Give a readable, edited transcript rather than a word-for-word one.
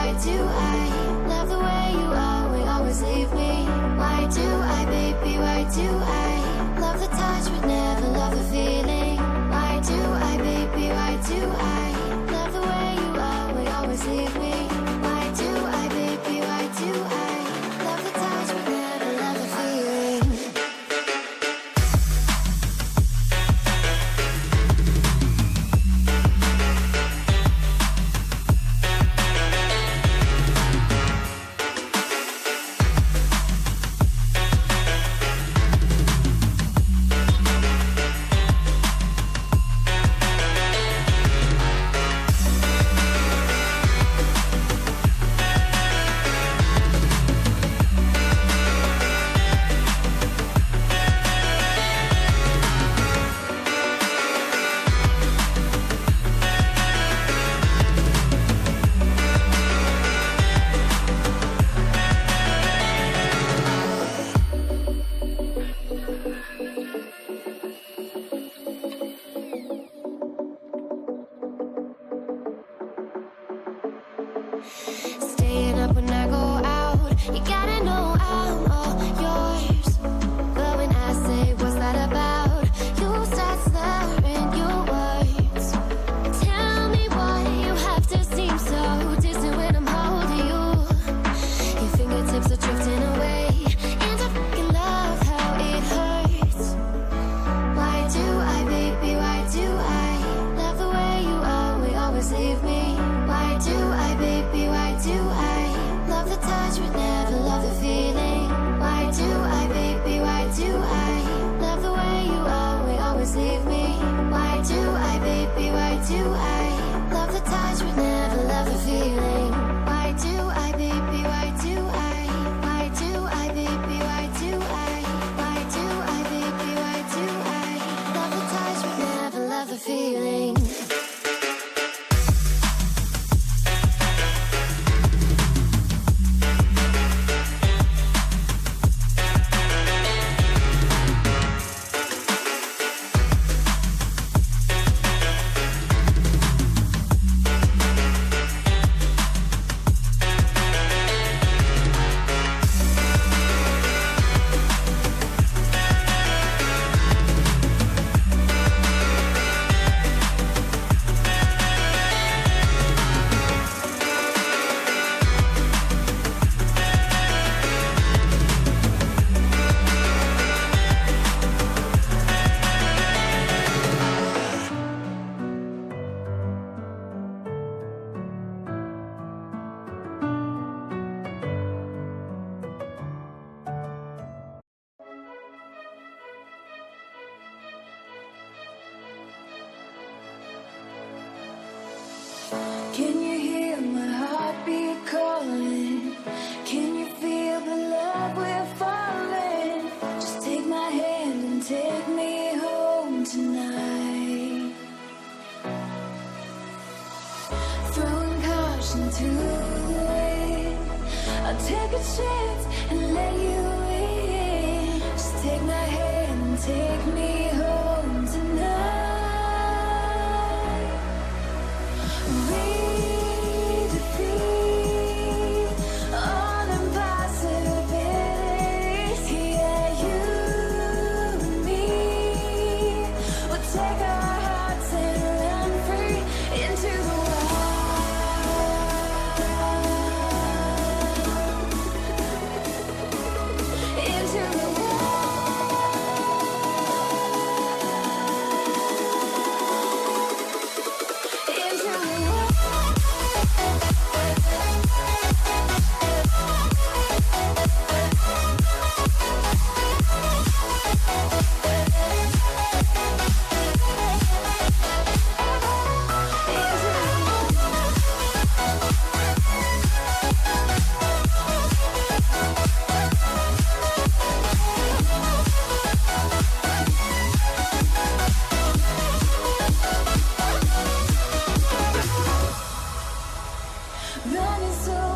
why do I love the way you always leave me? Why do I, baby, why do I love the touch but never love the feeling? Why do I, baby, why do I love the way you always leave me? Why do I, baby, why do I love the touch but never love the feeling? Staying up when I go out, you gotta know I'm all yours. But when I say what's that about, you start slurring your words. Tell me why you have to seem so distant when I'm holding you. Your fingertips are drifting away, and I fucking love how it hurts. Why do I, baby, why do I love the way you always leave me? Why do I, baby, why do I love the touch but never love the feeling? Why do I, baby, why do I love the way you always leave me? Why do I, baby, why do I love the touch but never love the feeling? Why do I, baby, why do I? Why do I, baby, why do I? Why do I, baby, why do I love the touch but never love the feeling? Can you hear my heartbeat calling? Can you feel the love we're falling? Just take my hand and take me home tonight. Throwing caution to the wind, I'll take a chance and let you in. Just take my hand and take me home tonight. Running so